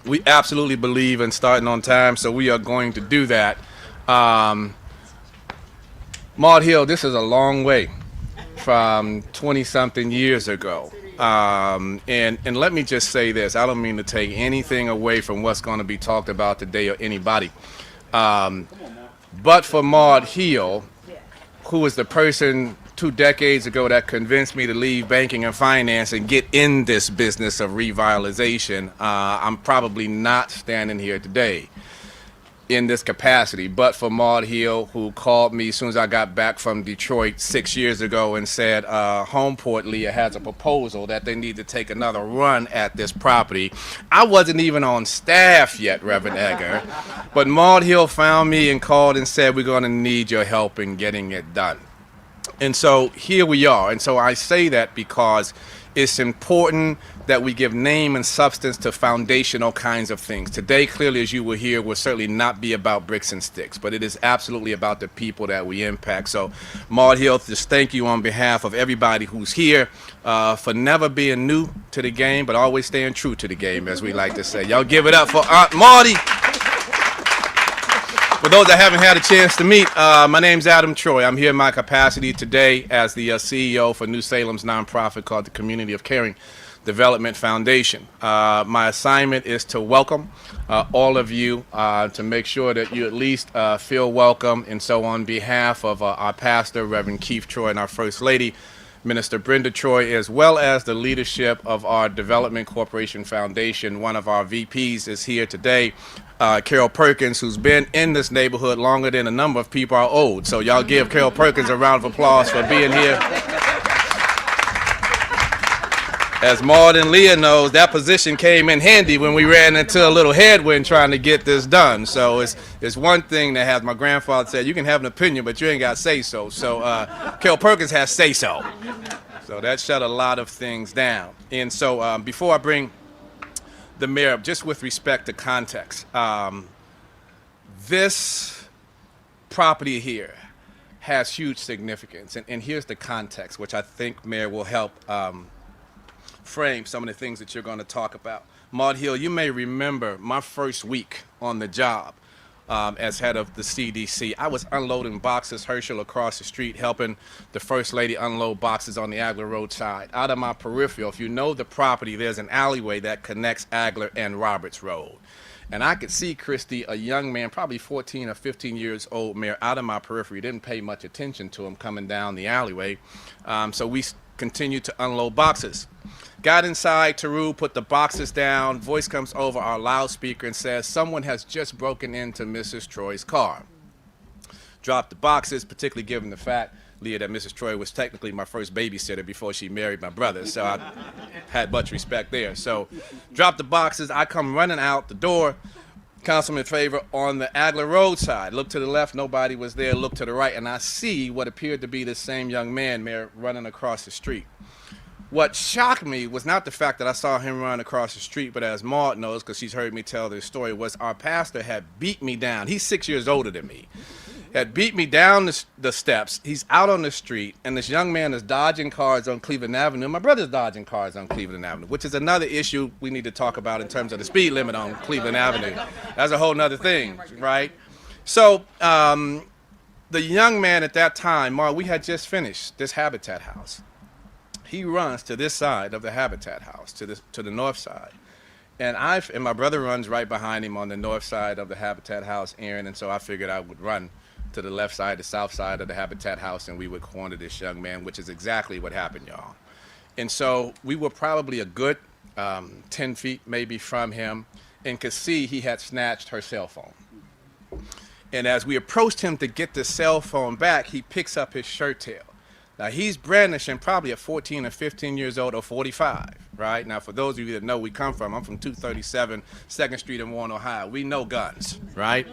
We absolutely believe in starting on time, so we are going to do that. Um, Maud Hill, this is a long way from 20-something years ago. And let me just say this. I don't mean to take anything away from what's going to be talked about today or anybody. Um, but for Maud Hill, who was the person 2 decades ago that convinced me to leave banking and finance and get in this business of revitalization, I'm probably not standing here today in this capacity. But for Maud Hill, who called me as soon as I got back from Detroit 6 years ago and said, Homeport, Leah, has a proposal that they need to take another run at this property. I wasn't even on staff yet, Reverend Egger, but Maud Hill found me and called and said, we're going to need your help in getting it done. And so here we are. And so I say that because it's important that we give name and substance to foundational kinds of things. Today, clearly, as you will hear, will certainly not be about bricks and sticks, but it is absolutely about the people that we impact. So, Maud Hill, just thank you on behalf of everybody who's here for never being new to the game, but always staying true to the game, as we like to say. Y'all give it up for Aunt Marty. For those that haven't had a chance to meet, my name's Adam Troy. I'm here in my capacity today as the CEO for New Salem's nonprofit called the Community of Caring Development Foundation. My assignment is to welcome all of you, to make sure that you at least feel welcome. And so on behalf of our pastor, Reverend Keith Troy, and our First Lady, Minister Brenda Troy, as well as the leadership of our Development Corporation Foundation, one of our VPs is here today, Carol Perkins, who's been in this neighborhood longer than a number of people are old. So y'all give Carol Perkins a round of applause for being here. As Maud and Leah knows, that position came in handy when we ran into a little headwind trying to get this done. So it's one thing that has my grandfather said, you can have an opinion, but you ain't got say so. So Carol Perkins has say so. So that shut a lot of things down. And so before I bring the mayor up, just with respect to context, this property here has huge significance. And here's the context, which I think, Mayor, will help frame some of the things that you're going to talk about. Maud Hill, you may remember my first week on the job as head of the CDC. I was unloading boxes, Herschel, across the street, helping the First Lady unload boxes on the Agler Road side. Out of my peripheral, if you know the property, there's an alleyway that connects Agler and Roberts Road. And I could see Christie, a young man, probably 14 or 15 years old, Mayor, out of my periphery. Didn't pay much attention to him coming down the alleyway. So we continued to unload boxes. Got inside, Teru put the boxes down, voice comes over our loudspeaker and says, someone has just broken into Mrs. Troy's car. Dropped the boxes, particularly given the fact, Leah, that Mrs. Troy was technically my first babysitter before she married my brother, so I had much respect there. So dropped the boxes, I come running out the door, Councilman Faber on the Agler Road side. Look to the left, nobody was there, look to the right, and I see what appeared to be the same young man, Mayor, running across the street. What shocked me was not the fact that I saw him run across the street, but as Maud knows, because she's heard me tell this story, was our pastor had beat me down. He's 6 years older than me. Had beat me down the steps. He's out on the street, and this young man is dodging cars on Cleveland Avenue. My brother's dodging cars on Cleveland Avenue, which is another issue we need to talk about in terms of the speed limit on Cleveland Avenue. That's a whole nother thing, right? So the young man at that time, Mark, we had just finished this Habitat house. He runs to this side of the Habitat house, to the north side. And my brother runs right behind him on the north side of the Habitat house, Aaron, and so I figured I would run to the left side, the south side of the Habitat house, and we would corner this young man, which is exactly what happened, y'all. And so we were probably a good 10 feet maybe from him and could see he had snatched her cell phone. And as we approached him to get the cell phone back, he picks up his shirt tail. Now, he's brandishing probably at 14 or 15 years old or 45, right? Now, for those of you that know where we come from, I'm from 237 2nd Street in Warren, Ohio. We know guns, right?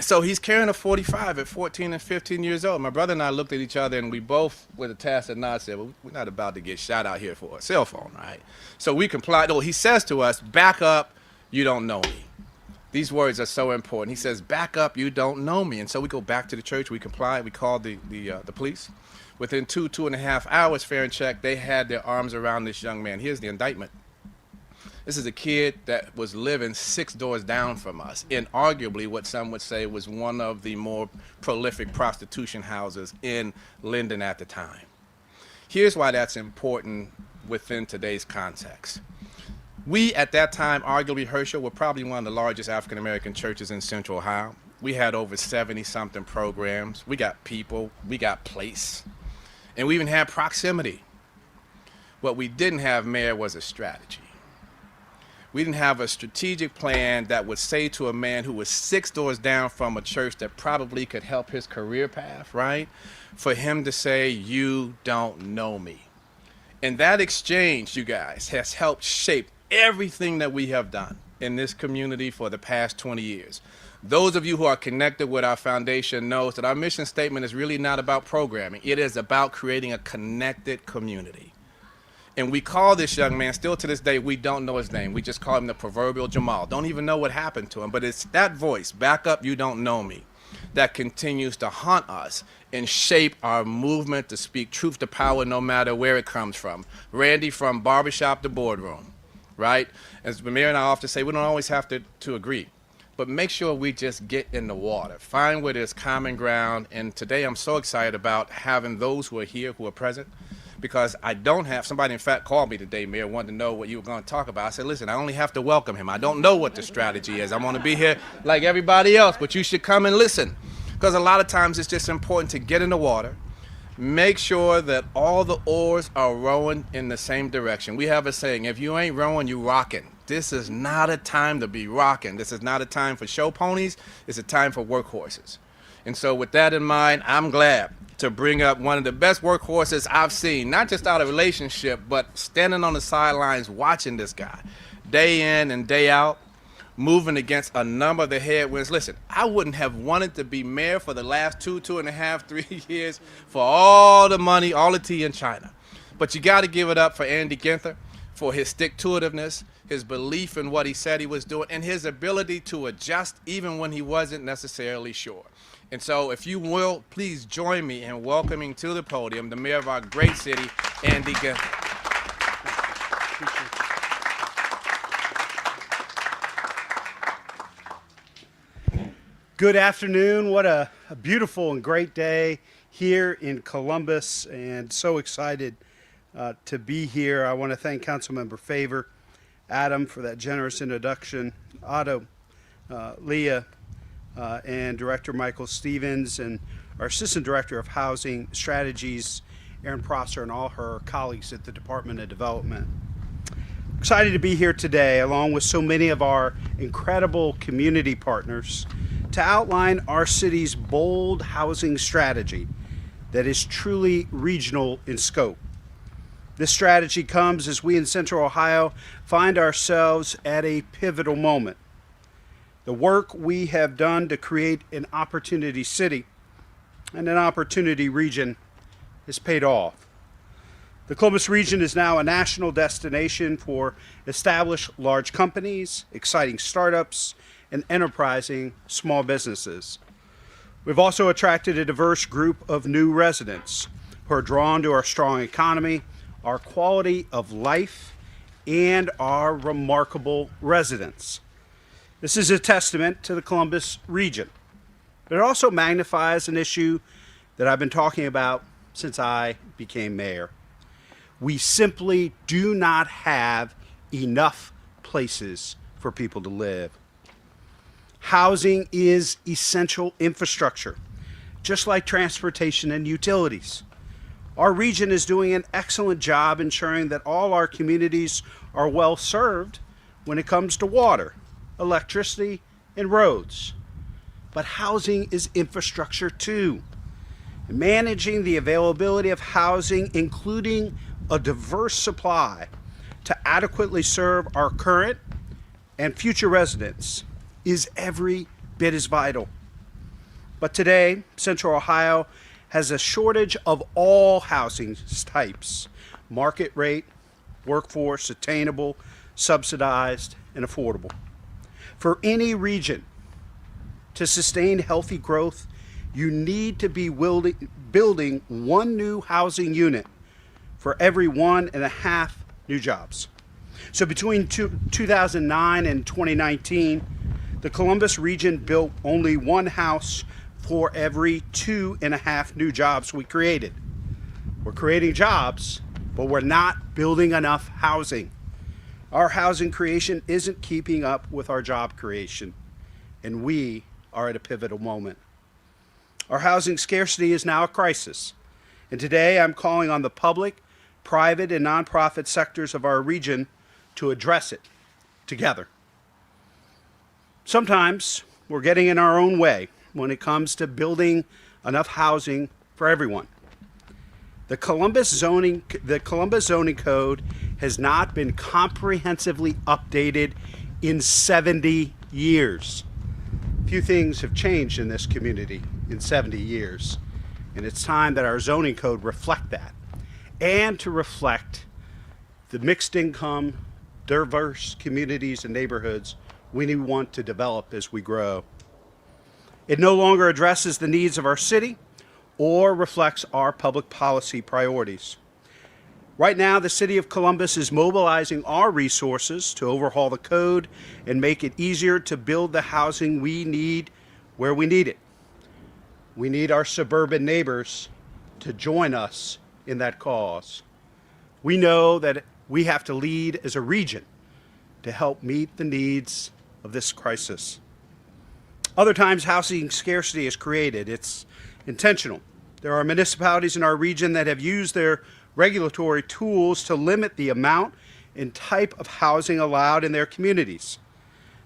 So he's carrying a 45 at 14 and 15 years old. My brother and I looked at each other, and we both, with a tacit nod, said, well, we're not about to get shot out here for a cell phone, right? So we complied. Oh, he says to us, back up, you don't know me. These words are so important. He says, back up, you don't know me. And so we go back to the church, we comply, we called the police. Within 2.5 hours, fair and check, they had their arms around this young man. Here's the indictment. This is a kid that was living 6 doors down from us in arguably what some would say was one of the more prolific prostitution houses in Linden at the time. Here's why that's important within today's context. We, at that time, arguably Herschel, were probably one of the largest African-American churches in Central Ohio. We had over 70-something programs. We got people, we got place, and we even had proximity. What we didn't have, Mayor, was a strategy. We didn't have a strategic plan that would say to a man who was 6 doors down from a church that probably could help his career path, right? For him to say, you don't know me. And that exchange, you guys, has helped shape everything that we have done in this community for the past 20 years. Those of you who are connected with our foundation knows that our mission statement is really not about programming. It is about creating a connected community. And we call this young man, still to this day, we don't know his name. We just call him the proverbial Jamal. Don't even know what happened to him. But it's that voice, back up, you don't know me, that continues to haunt us and shape our movement to speak truth to power no matter where it comes from. Randy, from barbershop to boardroom, right? As the mayor and I often say, we don't always have to agree. But make sure we just get in the water, find where there's common ground. And today I'm so excited about having those who are here, who are present, because I don't have, somebody in fact called me today, Mayor, wanted to know what you were going to talk about. I said, listen, I only have to welcome him. I don't know what the strategy is. I'm going to be here like everybody else, but you should come and listen. Because a lot of times it's just important to get in the water, make sure that all the oars are rowing in the same direction. We have a saying, if you ain't rowing, you rocking. This is not a time to be rocking. This is not a time for show ponies. It's a time for workhorses. And so with that in mind, I'm glad to bring up one of the best workhorses I've seen, not just out of relationship, but standing on the sidelines watching this guy day in and day out, moving against a number of the headwinds. Listen, I wouldn't have wanted to be mayor for the last 2.5, 3 years for all the money, all the tea in China. But you got to give it up for Andy Ginther, for his stick-to-itiveness, his belief in what he said he was doing, and his ability to adjust even when he wasn't necessarily sure. And so if you will, please join me in welcoming to the podium the mayor of our great city, Andy Ginther. Good afternoon. What a beautiful and great day here in Columbus, and so excited to be here. I want to thank Councilmember Faber, Adam for that generous introduction, Otto, Leah, and Director Michael Stevens, and our Assistant Director of Housing Strategies, Erin Prosser, and all her colleagues at the Department of Development. Excited to be here today, along with so many of our incredible community partners, to outline our city's bold housing strategy that is truly regional in scope. This strategy comes as we in Central Ohio find ourselves at a pivotal moment. The work we have done to create an opportunity city and an opportunity region has paid off. The Columbus region is now a national destination for established large companies, exciting startups, and enterprising small businesses. We've also attracted a diverse group of new residents who are drawn to our strong economy, our quality of life, and our remarkable residents. This is a testament to the Columbus region, but it also magnifies an issue that I've been talking about since I became mayor. We simply do not have enough places for people to live. Housing is essential infrastructure, just like transportation and utilities. Our region is doing an excellent job ensuring that all our communities are well served when it comes to water, electricity, and roads. But housing is infrastructure too. Managing the availability of housing, including a diverse supply to adequately serve our current and future residents, is every bit as vital. But today, Central Ohio has a shortage of all housing types: market rate, workforce, attainable, subsidized, and affordable. For any region to sustain healthy growth, you need to be building one new housing unit for every 1.5 new jobs. So between 2009 and 2019, the Columbus region built only one house for every 2.5 new jobs we created. We're creating jobs, but we're not building enough housing. Our housing creation isn't keeping up with our job creation, and we are at a pivotal moment. Our housing scarcity is now a crisis, and today I'm calling on the public, private, and nonprofit sectors of our region to address it together. Sometimes we're getting in our own way when it comes to building enough housing for everyone. The Columbus zoning code has not been comprehensively updated in 70 years. Few things have changed in this community in 70 years, and it's time that our zoning code reflect that, and to reflect the mixed income, diverse communities and neighborhoods we want to develop as we grow. It no longer addresses the needs of our city or reflects our public policy priorities. Right now, the City of Columbus is mobilizing our resources to overhaul the code and make it easier to build the housing we need where we need it. We need our suburban neighbors to join us in that cause. We know that we have to lead as a region to help meet the needs of this crisis. Other times, housing scarcity is created. It's intentional. There are municipalities in our region that have used their regulatory tools to limit the amount and type of housing allowed in their communities.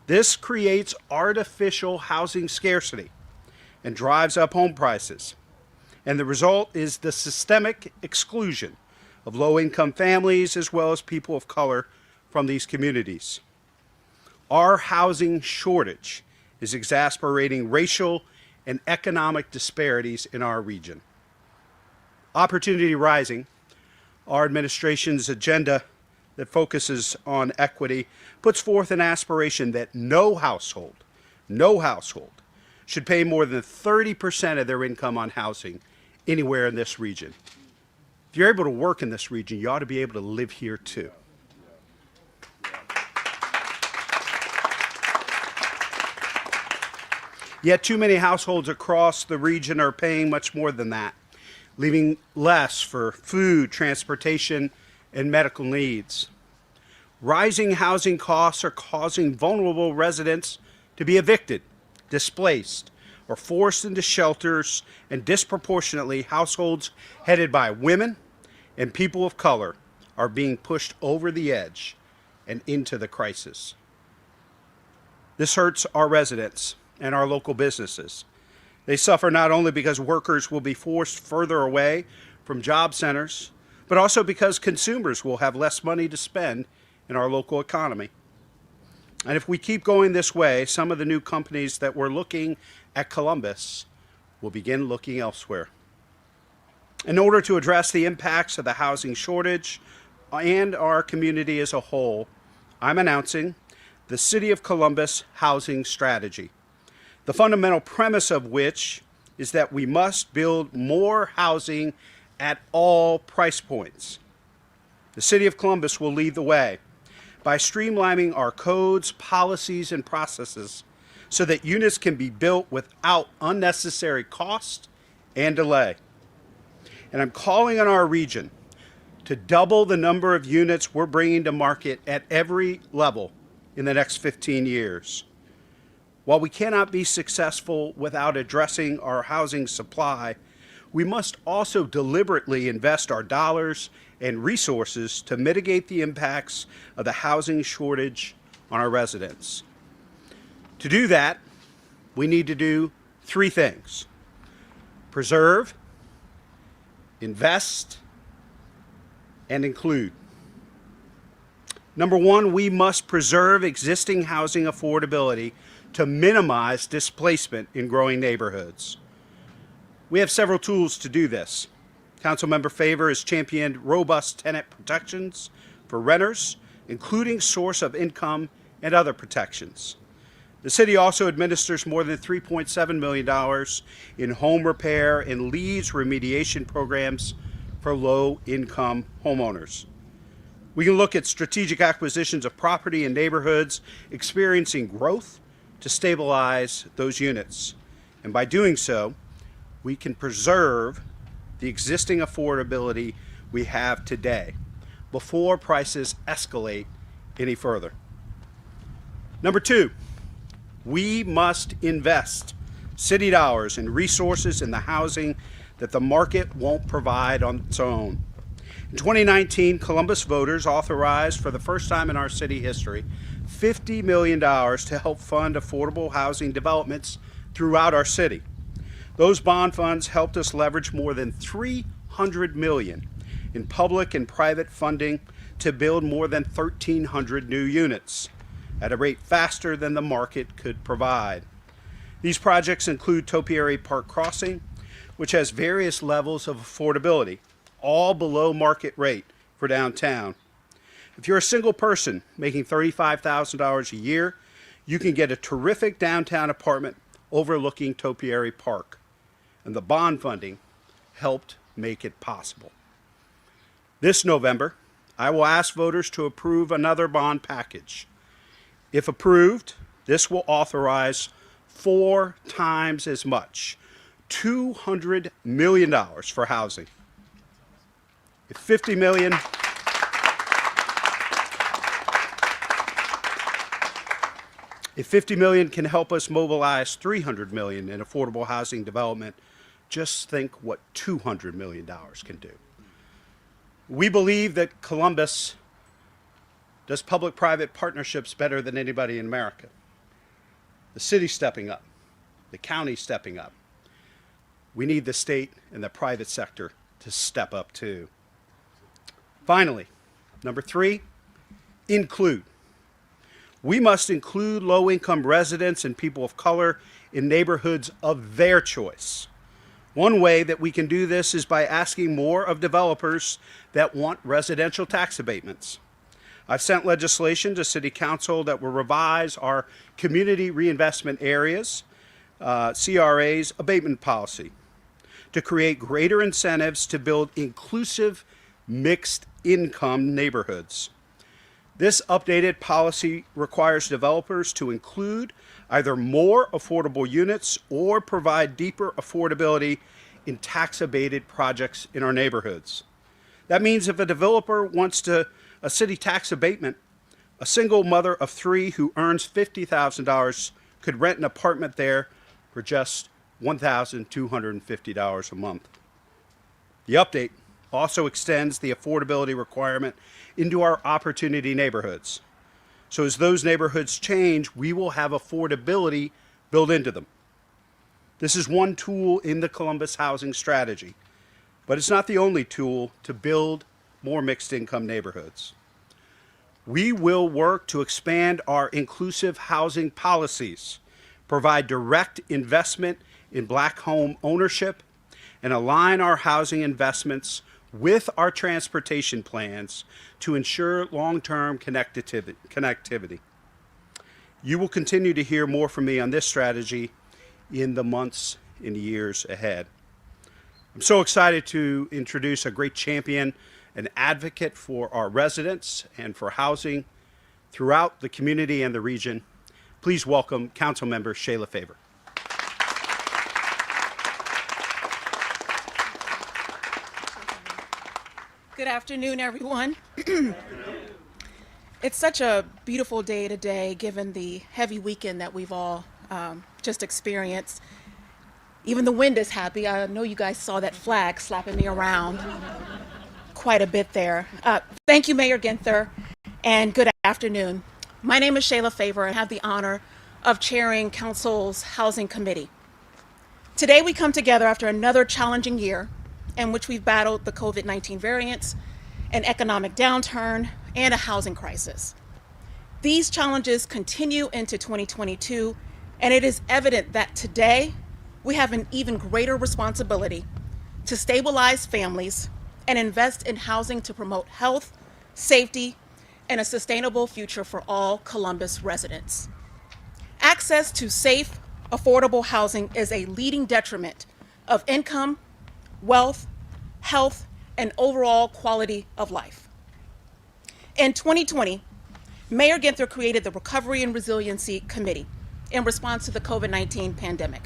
This creates artificial housing scarcity and drives up home prices. And the result is the systemic exclusion of low-income families as well as people of color from these communities. Our housing shortage is exacerbating racial and economic disparities in our region. Opportunity Rising, our administration's agenda that focuses on equity, puts forth an aspiration that no household should pay more than 30% of their income on housing anywhere in this region. If you're able to work in this region, you ought to be able to live here too. Yet too many households across the region are paying much more than that, leaving less for food, transportation, and medical needs. Rising housing costs are causing vulnerable residents to be evicted, displaced, or forced into shelters, and disproportionately, households headed by women and people of color are being pushed over the edge and into the crisis. This hurts our residents and our local businesses. They suffer not only because workers will be forced further away from job centers, but also because consumers will have less money to spend in our local economy. And if we keep going this way, some of the new companies that were looking at Columbus will begin looking elsewhere. In order to address the impacts of the housing shortage and our community as a whole, I'm announcing the City of Columbus Housing Strategy, the fundamental premise of which is that we must build more housing at all price points. The City of Columbus will lead the way by streamlining our codes, policies, and processes so that units can be built without unnecessary cost and delay. And I'm calling on our region to double the number of units we're bringing to market at every level in the next 15 years. While we cannot be successful without addressing our housing supply, we must also deliberately invest our dollars and resources to mitigate the impacts of the housing shortage on our residents. To do that, we need to do three things: preserve, invest, and include. Number one, we must preserve existing housing affordability to minimize displacement in growing neighborhoods. We have several tools to do this. Councilmember Faber has championed robust tenant protections for renters, including source of income and other protections. The city also administers more than $3.7 million in home repair and leads remediation programs for low-income homeowners. We can look at strategic acquisitions of property in neighborhoods experiencing growth to stabilize those units. And by doing so, we can preserve the existing affordability we have today before prices escalate any further. Number two, we must invest city dollars and resources in the housing that the market won't provide on its own. In 2019, Columbus voters authorized for the first time in our city history $50 million to help fund affordable housing developments throughout our city. Those bond funds helped us leverage more than $300 million in public and private funding to build more than 1,300 new units at a rate faster than the market could provide. These projects include Topiary Park Crossing, which has various levels of affordability, all below market rate for downtown. If you're a single person making $35,000 a year, you can get a terrific downtown apartment overlooking Topiary Park. And the bond funding helped make it possible. This November, I will ask voters to approve another bond package. If approved, this will authorize 4 times as much, $200 million for housing. If $50 million can help us mobilize $300 million in affordable housing development, just think what $200 million can do. We believe that Columbus does public-private partnerships better than anybody in America. The city's stepping up, the county's stepping up. We need the state and the private sector to step up too. Finally, number 3, include. We must include low-income residents and people of color in neighborhoods of their choice. One way that we can do this is by asking more of developers that want residential tax abatements. I've sent legislation to City Council that will revise our community reinvestment areas, CRA's abatement policy, to create greater incentives to build inclusive mixed-income neighborhoods. This updated policy requires developers to include either more affordable units or provide deeper affordability in tax-abated projects in our neighborhoods. That means if a developer wants a city tax abatement, a single mother of 3 who earns $50,000 could rent an apartment there for just $1,250 a month. The update also extends the affordability requirement into our opportunity neighborhoods. So as those neighborhoods change, we will have affordability built into them. This is one tool in the Columbus housing strategy, but it's not the only tool to build more mixed-income neighborhoods. We will work to expand our inclusive housing policies, provide direct investment in Black home ownership, and align our housing investments with our transportation plans to ensure long-term connectivity. You will continue to hear more from me on this strategy in the months and years ahead. I'm so excited to introduce a great champion, an advocate for our residents and for housing throughout the community and the region. Please welcome Councilmember Shayla Faber. Good afternoon, everyone. It's such a beautiful day today, given the heavy weekend that we've all just experienced. Even the wind is happy. I know you guys saw that flag slapping me around quite a bit there. Thank you, Mayor Ginther, and good afternoon. My name is Shayla Faber, and I have the honor of chairing Council's Housing Committee. Today we come together after another challenging year in which we've battled the COVID-19 variants, an economic downturn, and a housing crisis. These challenges continue into 2022, and it is evident that today we have an even greater responsibility to stabilize families and invest in housing to promote health, safety, and a sustainable future for all Columbus residents. Access to safe, affordable housing is a leading detriment of income, wealth, health, and overall quality of life. In 2020, Mayor Ginther created the Recovery and Resiliency Committee in response to the COVID-19 pandemic.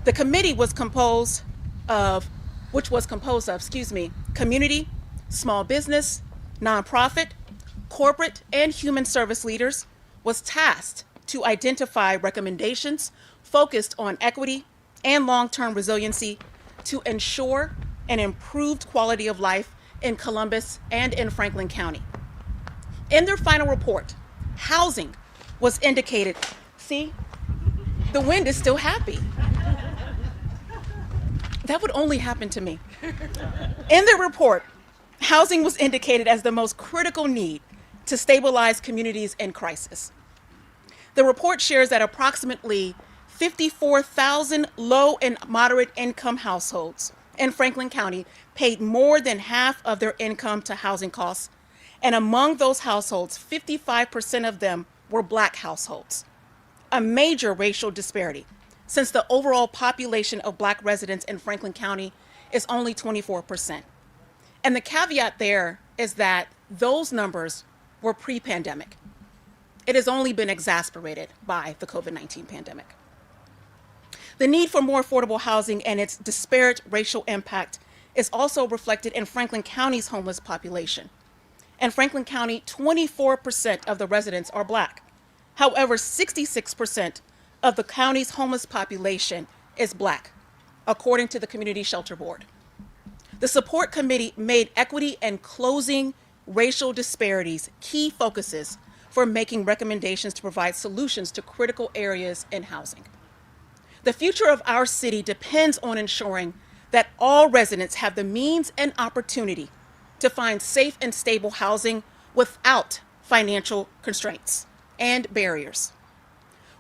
The committee was composed of community, small business, nonprofit, corporate, and human service leaders, was tasked to identify recommendations focused on equity and long-term resiliency to ensure an improved quality of life in Columbus and in Franklin County. In their final report, housing was indicated. See, the wind is still happy. That would only happen to me. In their report, housing was indicated as the most critical need to stabilize communities in crisis. The report shares that approximately 54,000 low and moderate income households in Franklin County paid more than half of their income to housing costs, and among those households, 55% of them were Black households, a major racial disparity, since the overall population of Black residents in Franklin County is only 24%. And the caveat there is that those numbers were pre-pandemic. It has only been exacerbated by the COVID-19 pandemic. The need for more affordable housing and its disparate racial impact is also reflected in Franklin County's homeless population. In Franklin County, 24% of the residents are Black. However, 66% of the county's homeless population is Black, according to the Community Shelter Board. The support committee made equity and closing racial disparities key focuses for making recommendations to provide solutions to critical areas in housing. The future of our city depends on ensuring that all residents have the means and opportunity to find safe and stable housing without financial constraints and barriers.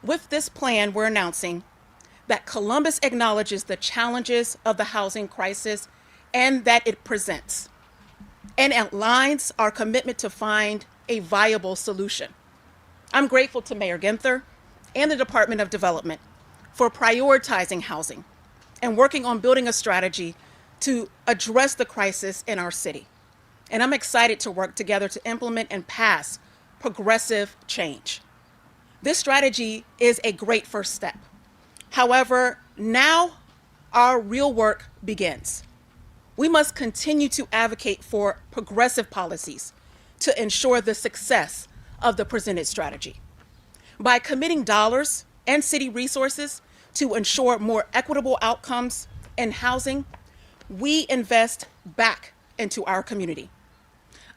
With this plan, we're announcing that Columbus acknowledges the challenges of the housing crisis and that it presents, and outlines our commitment to find a viable solution. I'm grateful to Mayor Ginther and the Department of Development for prioritizing housing and working on building a strategy to address the crisis in our city. And I'm excited to work together to implement and pass progressive change. This strategy is a great first step. However, now our real work begins. We must continue to advocate for progressive policies to ensure the success of the presented strategy. By committing dollars and city resources to ensure more equitable outcomes in housing, we invest back into our community.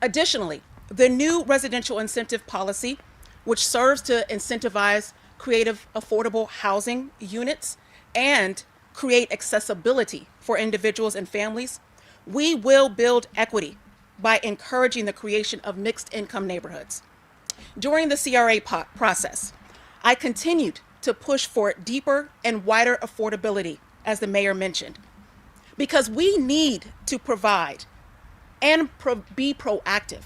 Additionally, the new residential incentive policy, which serves to incentivize creative, affordable housing units and create accessibility for individuals and families, we will build equity by encouraging the creation of mixed income neighborhoods. During the CRA process, I continued to push for deeper and wider affordability, as the mayor mentioned, because we need to provide and be proactive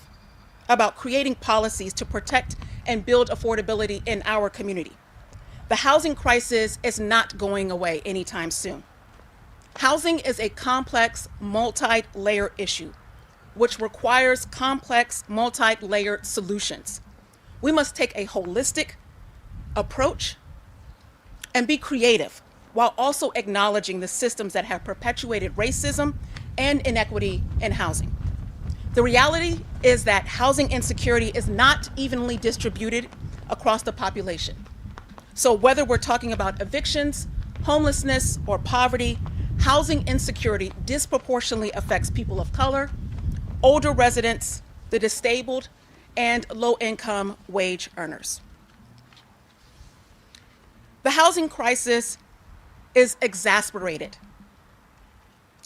about creating policies to protect and build affordability in our community. The housing crisis is not going away anytime soon. Housing is a complex, multi-layered issue, which requires complex, multi-layered solutions. We must take a holistic approach and be creative while also acknowledging the systems that have perpetuated racism and inequity in housing. The reality is that housing insecurity is not evenly distributed across the population. So whether we're talking about evictions, homelessness, or poverty, housing insecurity disproportionately affects people of color, older residents, the disabled, and low-income wage earners. The housing crisis is exacerbated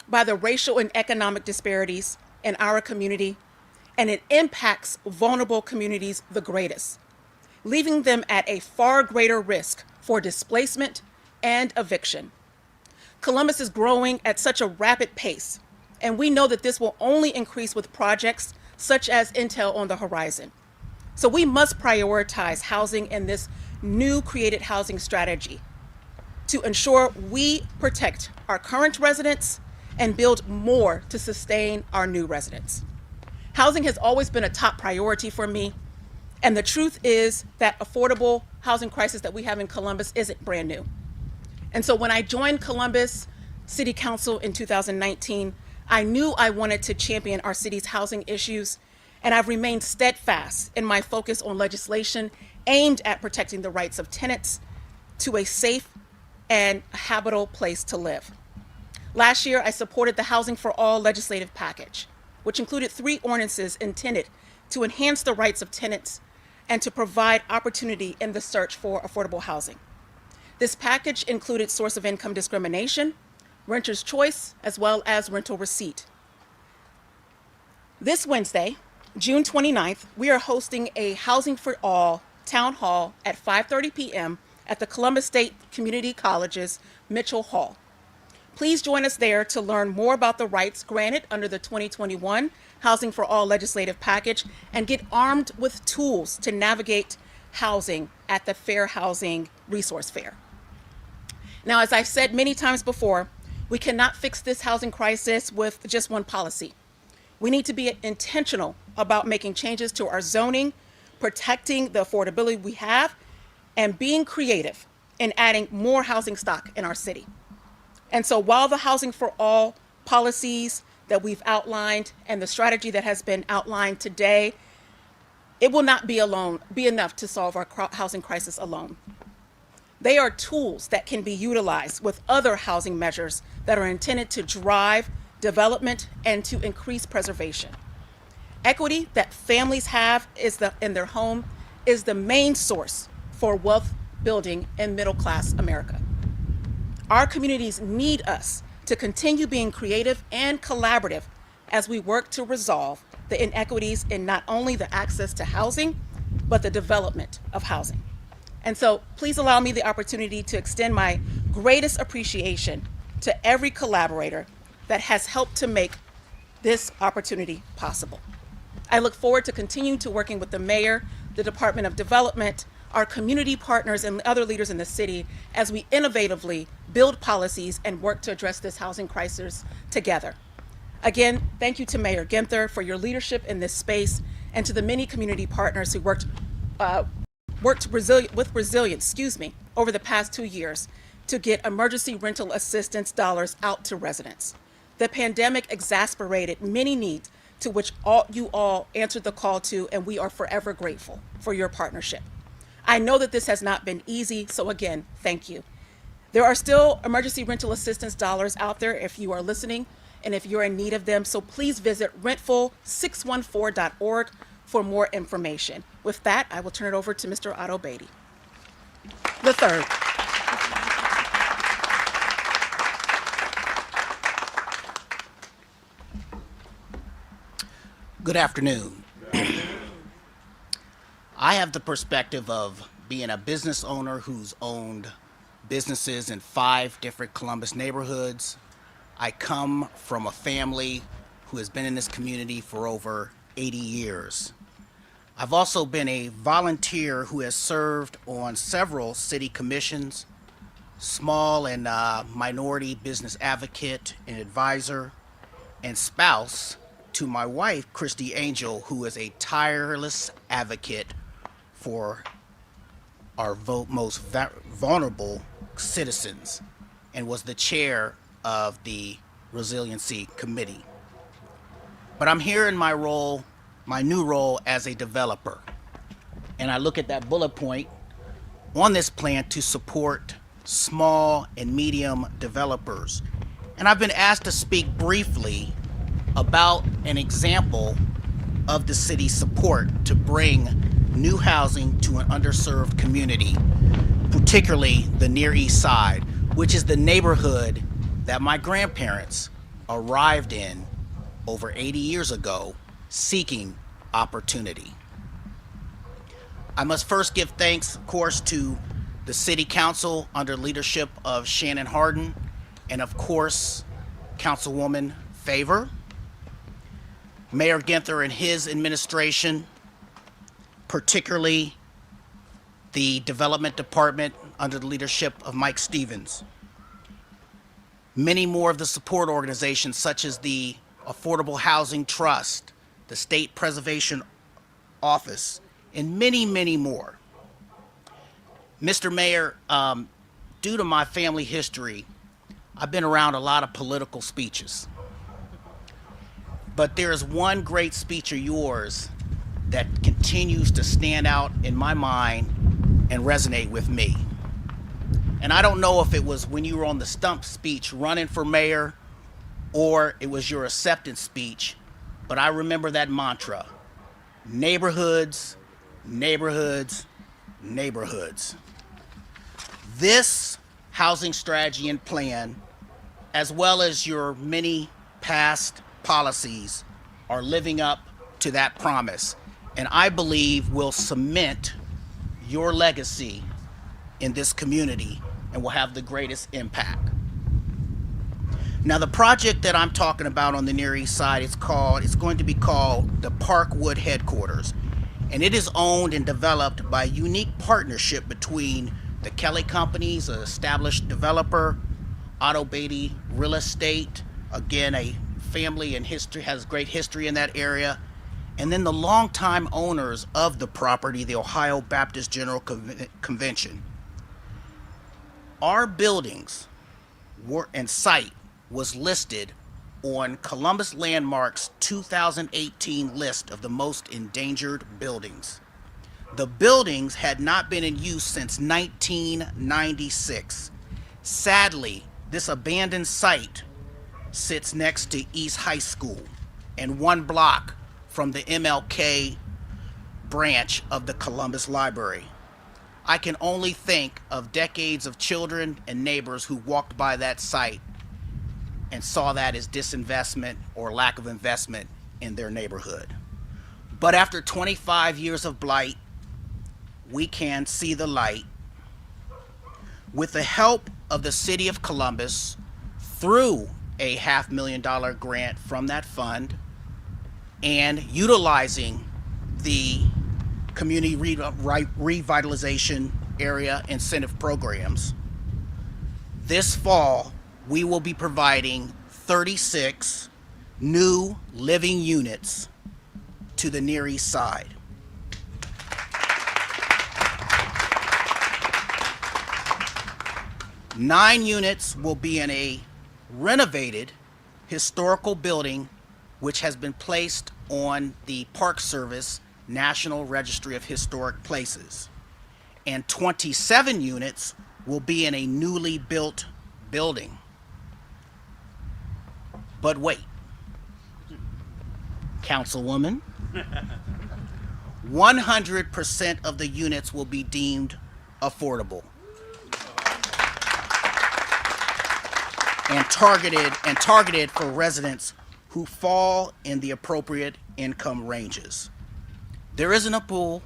by the racial and economic disparities in our community, and it impacts vulnerable communities the greatest, leaving them at a far greater risk for displacement and eviction. Columbus is growing at such a rapid pace, and we know that this will only increase with projects such as Intel on the horizon. So we must prioritize housing in this new created housing strategy to ensure we protect our current residents and build more to sustain our new residents. Housing has always been a top priority for me, and the truth is that affordable housing crisis that we have in Columbus isn't brand new. And so when I joined Columbus City Council in 2019, I knew I wanted to champion our city's housing issues, and I've remained steadfast in my focus on legislation aimed at protecting the rights of tenants to a safe and habitable place to live. Last year, I supported the Housing for All legislative package, which included 3 ordinances intended to enhance the rights of tenants and to provide opportunity in the search for affordable housing. This package included source of income discrimination, renter's choice, as well as rental receipt. This Wednesday, June 29th, we are hosting a Housing for All town hall at 5:30 p.m. at the Columbus State Community College's Mitchell Hall. Please join us there to learn more about the rights granted under the 2021 Housing for All legislative package and get armed with tools to navigate housing at the Fair Housing Resource Fair. Now, as I've said many times before, we cannot fix this housing crisis with just one policy. We need to be intentional about making changes to our zoning, protecting the affordability we have, and being creative in adding more housing stock in our city. And so while the Housing for All policies that we've outlined and the strategy that has been outlined today, it will not be enough to solve our housing crisis alone. They are tools that can be utilized with other housing measures that are intended to drive development and to increase preservation. Equity that families have in their home is the main source for wealth building in middle-class America. Our communities need us to continue being creative and collaborative as we work to resolve the inequities in not only the access to housing, but the development of housing. And so please allow me the opportunity to extend my greatest appreciation to every collaborator that has helped to make this opportunity possible. I look forward to continuing to working with the mayor, the Department of Development, our community partners, and other leaders in the city as we innovatively build policies and work to address this housing crisis together. Again, thank you to Mayor Ginther for your leadership in this space, and to the many community partners who worked with resilience over the past 2 years to get emergency rental assistance dollars out to residents. The pandemic exacerbated many needs to which you all answered the call to, and we are forever grateful for your partnership. I know that this has not been easy, so again, thank you. There are still emergency rental assistance dollars out there if you are listening and if you're in need of them, so please visit rentful614.org for more information. With that, I will turn it over to Mr. Otto Beatty the third. Good afternoon. I have the perspective of being a business owner who's owned businesses in 5 different Columbus neighborhoods. I come from a family who has been in this community for over 80 years. I've also been a volunteer who has served on several city commissions, small and minority business advocate and advisor, and spouse to my wife, Christy Angel, who is a tireless advocate for our most vulnerable citizens and was the chair of the Resiliency Committee. But I'm here in my new role as a developer. And I look at that bullet point on this plan to support small and medium developers. And I've been asked to speak briefly about an example of the city's support to bring new housing to an underserved community, particularly the Near East Side, which is the neighborhood that my grandparents arrived in over 80 years ago, seeking opportunity. I must first give thanks, of course, to the City Council under leadership of Shannon Harden, and of course, Councilwoman Faber, Mayor Ginther and his administration, particularly the Development Department under the leadership of Mike Stevens. Many more of the support organizations such as the Affordable Housing Trust, the State Preservation Office, and many, many more. Mr. Mayor, due to my family history, I've been around a lot of political speeches. But there is one great speech of yours that continues to stand out in my mind and resonate with me. And I don't know if it was when you were on the stump speech running for mayor or it was your acceptance speech, but I remember that mantra: neighborhoods, neighborhoods, neighborhoods. This housing strategy and plan, as well as your many past policies, are living up to that promise, and I believe will cement your legacy in this community and will have the greatest impact. Now, the project that I'm talking about on the Near East Side it's going to be called the Parkwood Headquarters, and it is owned and developed by a unique partnership between the Kelly Companies, an established developer, Otto Beatty Real Estate, again a family and history, has great history in that area, and then the longtime owners of the property, the Ohio Baptist General Convention. Our buildings and site was listed on Columbus Landmark's 2018 list of the most endangered buildings. The buildings had not been in use since 1996. Sadly, this abandoned site sits next to East High School and 1 block from the MLK branch of the Columbus Library. I can only think of decades of children and neighbors who walked by that site and saw that as disinvestment or lack of investment in their neighborhood. But after 25 years of blight, we can see the light. With the help of the City of Columbus, through a $500,000 grant from that fund, and utilizing the community revitalization area incentive programs, this fall we will be providing 36 new living units to the Near East Side. Nine units will be in a renovated historical building which has been placed on the Park Service National Registry of Historic Places. And 27 units will be in a newly built building. But wait, Councilwoman, 100% of the units will be deemed affordable and targeted for residents who fall in the appropriate income ranges. There isn't a pool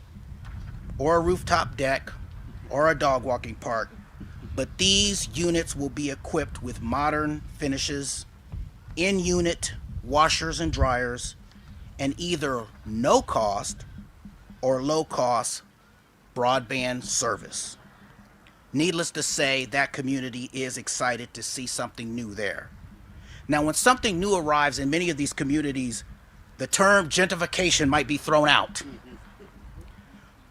or a rooftop deck or a dog walking park, but these units will be equipped with modern finishes, in-unit washers and dryers, and either no cost or low cost broadband service. Needless to say, that community is excited to see something new there. Now, when something new arrives in many of these communities, the term gentrification might be thrown out.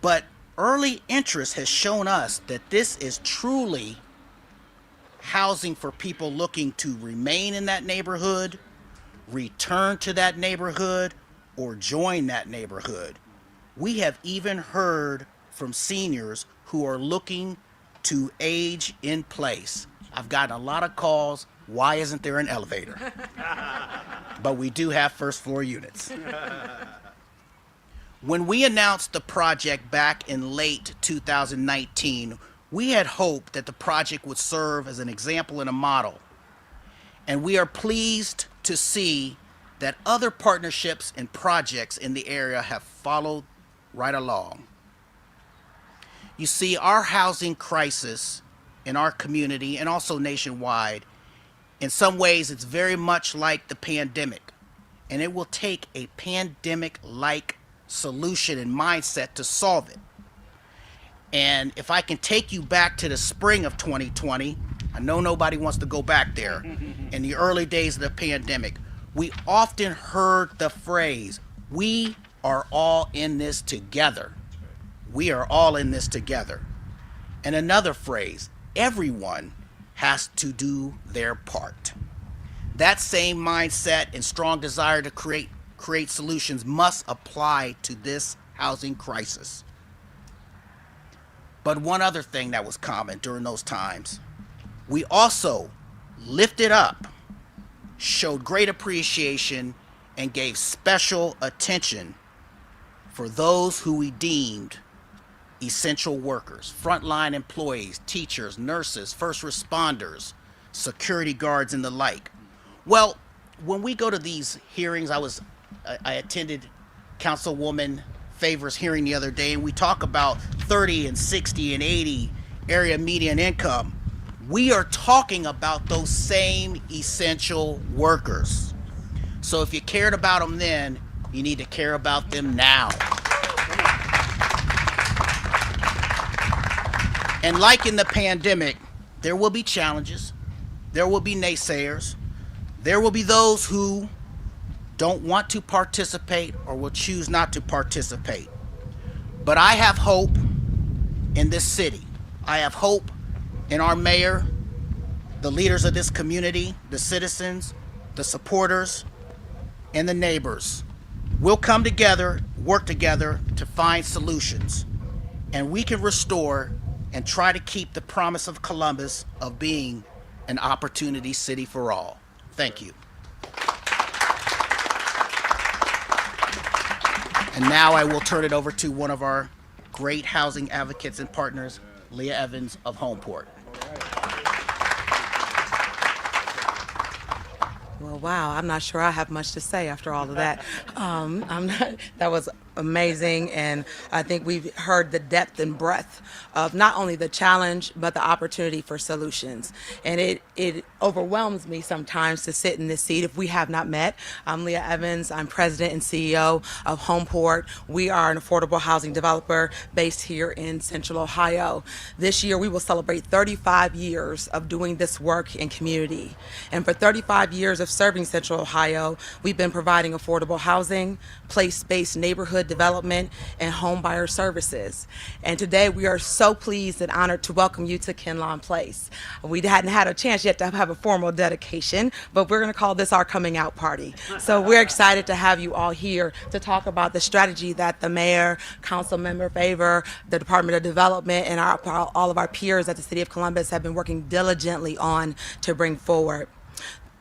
But early interest has shown us that this is truly housing for people looking to remain in that neighborhood, return to that neighborhood, or join that neighborhood. We have even heard from seniors who are looking to age in place. I've gotten a lot of calls, why isn't there an elevator? But we do have first floor units. When we announced the project back in late 2019, we had hoped that the project would serve as an example and a model. And we are pleased to see that other partnerships and projects in the area have followed right along. You see, our housing crisis in our community and also nationwide, in some ways it's very much like the pandemic, and it will take a pandemic-like solution and mindset to solve it. And if I can take you back to the spring of 2020, I know nobody wants to go back there. In the early days of the pandemic, we often heard the phrase, We are all in this together. We are all in this together. And another phrase, everyone has to do their part. That same mindset and strong desire to create solutions must apply to this housing crisis. But one other thing that was common during those times, we also lifted up, showed great appreciation, and gave special attention for those who we deemed essential workers, frontline employees, teachers, nurses, first responders, security guards, and the like. Well, when we go to these hearings, I attended Councilwoman Faber's hearing the other day, and we talk about 30 and 60 and 80 area median income. We are talking about those same essential workers. So if you cared about them then, you need to care about them now. And like in the pandemic, there will be challenges, there will be naysayers, there will be those who don't want to participate or will choose not to participate. But I have hope in this city. I have hope in our mayor, the leaders of this community, the citizens, the supporters, and the neighbors. We'll come together, work together to find solutions, and we can restore and try to keep the promise of Columbus of being an opportunity city for all. Thank you. And now I will turn it over to one of our great housing advocates and partners, Leah Evans of Homeport. Well, wow, I'm not sure I have much to say after all of that. That was amazing, and I think we've heard the depth and breadth of not only the challenge, but the opportunity for solutions. And it overwhelms me sometimes to sit in this seat if we have not met. I'm Leah Evans. I'm president and CEO of Homeport. We are an affordable housing developer based here in Central Ohio. This year, we will celebrate 35 years of doing this work in community. And for 35 years of serving Central Ohio, we've been providing affordable housing, place-based neighborhood development, and home buyer services. And today we are so pleased and honored to welcome you to Kinlawn Place. We hadn't had a chance yet to have a formal dedication, but we're going to call this our coming out party. So we're excited to have you all here to talk about the strategy that the mayor, Councilmember Faber, the Department of Development, and all of our peers at the City of Columbus have been working diligently on to bring forward.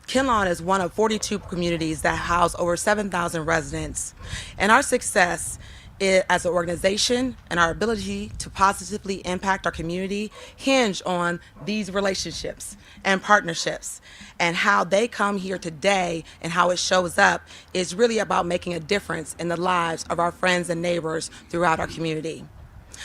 Kinlawn is one of 42 communities that house over 7,000 residents. And our success as an organization and our ability to positively impact our community hinge on these relationships and partnerships. And how they come here today and how it shows up is really about making a difference in the lives of our friends and neighbors throughout our community.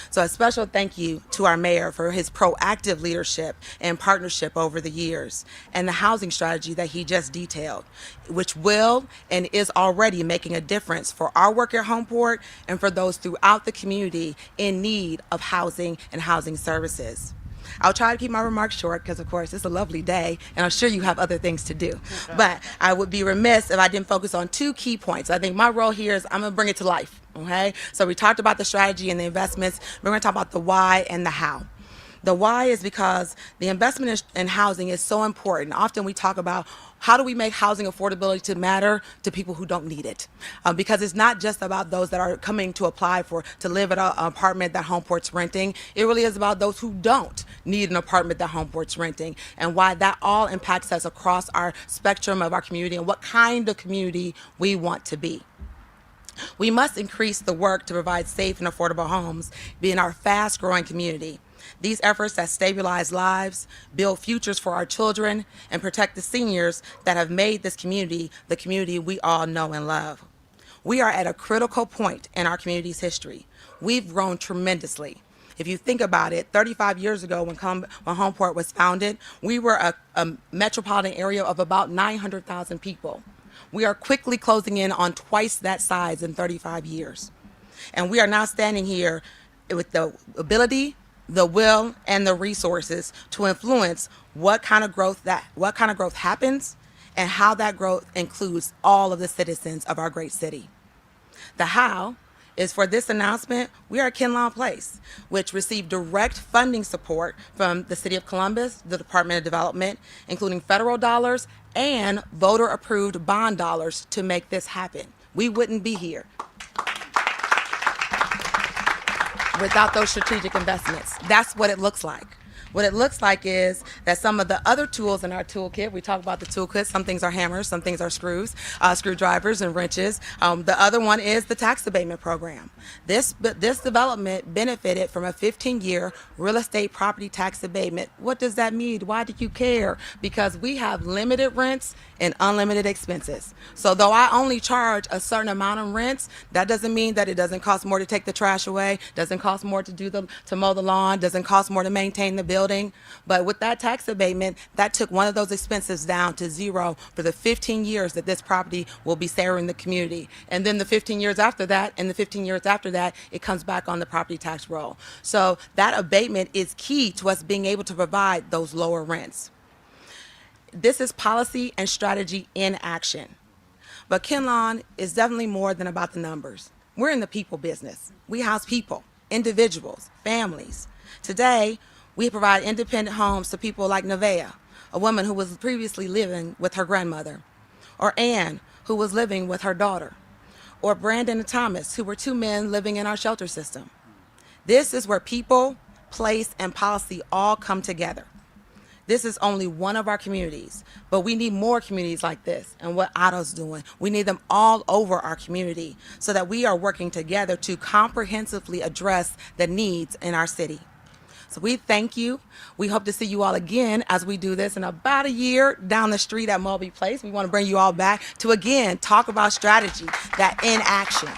So a special thank you to our mayor for his proactive leadership and partnership over the years, and the housing strategy that he just detailed, which will and is already making a difference for our work at Homeport and for those throughout the community in need of housing and housing services. I'll try to keep my remarks short because, of course, it's a lovely day, and I'm sure you have other things to do. But I would be remiss if I didn't focus on two key points. I think my role here is I'm going to bring it to life, okay? So we talked about the strategy and the investments. We're going to talk about the why and the how. The why is because the investment in housing is so important. Often we talk about how do we make housing affordability to matter to people who don't need it? Because it's not just about those that are coming to apply to live at an apartment that Homeport's renting. It really is about those who don't need an apartment that Homeport's renting, and why that all impacts us across our spectrum of our community and what kind of community we want to be. We must increase the work to provide safe and affordable homes in our fast-growing community. These efforts that stabilize lives, build futures for our children, and protect the seniors that have made this community the community we all know and love. We are at a critical point in our community's history. We've grown tremendously. If you think about it, 35 years ago when Homeport was founded, we were a metropolitan area of about 900,000 people. We are quickly closing in on twice that size in 35 years. And we are now standing here with the ability, the will, and the resources to influence what kind of growth happens and how that growth includes all of the citizens of our great city. The how is for this announcement, we are Kinlaw Place, which received direct funding support from the City of Columbus, the Department of Development, including federal dollars and voter-approved bond dollars to make this happen. We wouldn't be here without those strategic investments. That's what it looks like. What it looks like is that some of the other tools in our toolkit, we talk about the toolkit, some things are hammers, some things are screws, screwdrivers and wrenches. The other one is the tax abatement program. This development benefited from a 15-year real estate property tax abatement. What does that mean? Why do you care? Because we have limited rents and unlimited expenses. So though I only charge a certain amount of rents, that doesn't mean that it doesn't cost more to take the trash away, doesn't cost more to mow the lawn, doesn't cost more to maintain the building. But with that tax abatement, that took one of those expenses down to zero for the 15 years that this property will be serving the community. And then the 15 years after that, and the 15 years after that, it comes back on the property tax roll. So that abatement is key to us being able to provide those lower rents. This is policy and strategy in action. But Kinlaw is definitely more than about the numbers. We're in the people business. We house people, individuals, families. Today, we provide independent homes to people like Nevaeh, a woman who was previously living with her grandmother, or Anne, who was living with her daughter, or Brandon and Thomas, who were two men living in our shelter system. This is where people, place, and policy all come together. This is only one of our communities, but we need more communities like this. And what Otto's doing, we need them all over our community so that we are working together to comprehensively address the needs in our city. So we thank you. We hope to see you all again as we do this in about a year down the street at Mulvey Place. We want to bring you all back to, again, talk about strategy, that in action,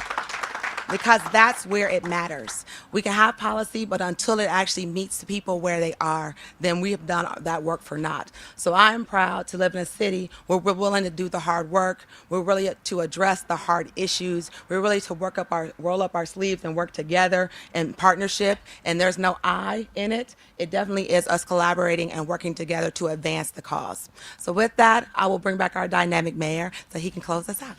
because that's where it matters. We can have policy, but until it actually meets the people where they are, then we have done that work for naught. So I am proud to live in a city where we're willing to do the hard work. We're really to address the hard issues. We're really to roll up our sleeves and work together in partnership. And there's no I in it. It definitely is us collaborating and working together to advance the cause. So with that, I will bring back our dynamic mayor so he can close us out.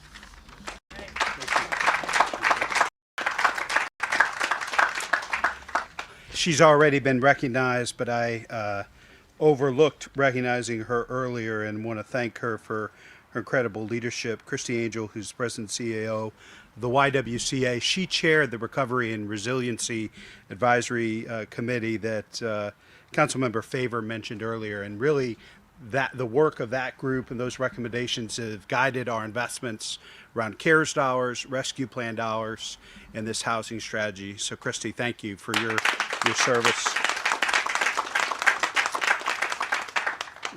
She's already been recognized, but I overlooked recognizing her earlier and want to thank her for her incredible leadership. Christy Angel, who's president and CEO of the YWCA, she chaired the Recovery and Resiliency Advisory Committee that Councilmember Faber mentioned earlier, and really that the work of that group and those recommendations have guided our investments around CARES dollars, rescue plan dollars, and this housing strategy. So Christy, thank you for your service.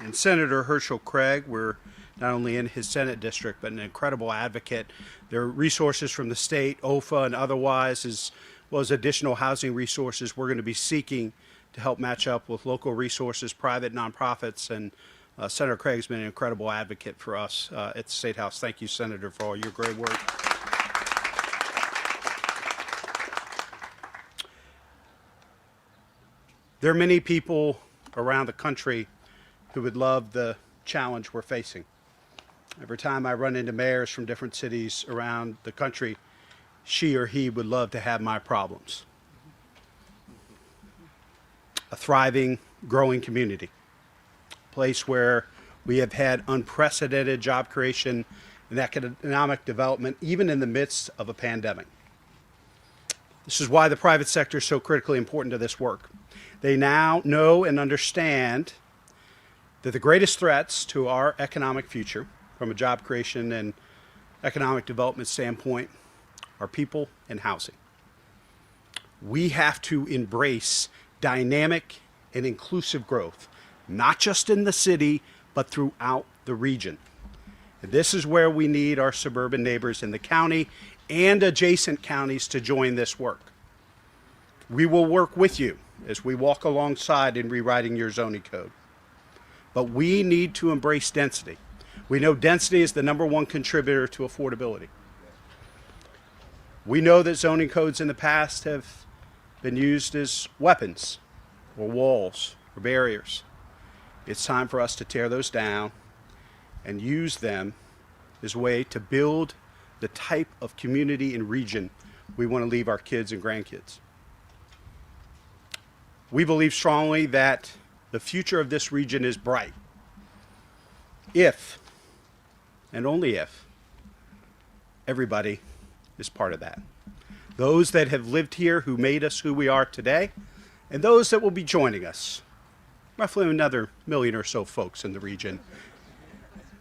And Senator Herschel Craig, we're not only in his Senate district, but an incredible advocate. There are resources from the state, OFA and otherwise, as well as additional housing resources we're going to be seeking to help match up with local resources, private nonprofits, and Senator Craig's been an incredible advocate for us at the State House. Thank you, Senator, for all your great work. There are many people around the country who would love the challenge we're facing. Every time I run into mayors from different cities around the country, she or he would love to have my problems. A thriving, growing community, a place where we have had unprecedented job creation and economic development, even in the midst of a pandemic. This is why the private sector is so critically important to this work. They now know and understand that the greatest threats to our economic future, from a job creation and economic development standpoint, are people and housing. We have to embrace dynamic and inclusive growth, not just in the city, but throughout the region. And this is where we need our suburban neighbors in the county and adjacent counties to join this work. We will work with you as we walk alongside in rewriting your zoning code. But we need to embrace density. We know density is the #1 contributor to affordability. We know that zoning codes in the past have been used as weapons or walls or barriers. It's time for us to tear those down and use them as a way to build the type of community and region we want to leave our kids and grandkids. We believe strongly that the future of this region is bright if, and only if, everybody is part of that. Those that have lived here who made us who we are today, and those that will be joining us, roughly another million or so folks in the region.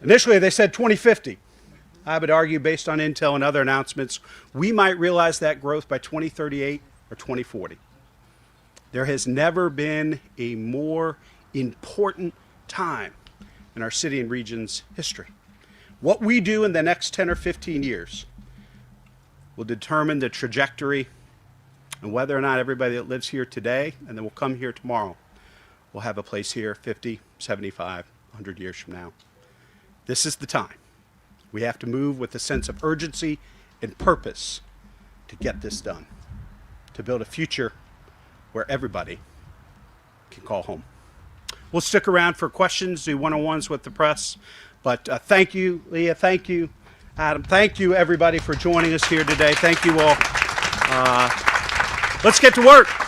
Initially, they said 2050. I would argue, based on intel and other announcements, we might realize that growth by 2038 or 2040. There has never been a more important time in our city and region's history. What we do in the next 10 or 15 years will determine the trajectory and whether or not everybody that lives here today and then will come here tomorrow will have a place here 50, 75, 100 years from now. This is the time. We have to move with a sense of urgency and purpose to get this done, to build a future where everybody can call home. We'll stick around for questions, do one-on-ones with the press. But thank you, Leah. Thank you, Adam. Thank you, everybody, for joining us here today. Thank you all. Let's get to work.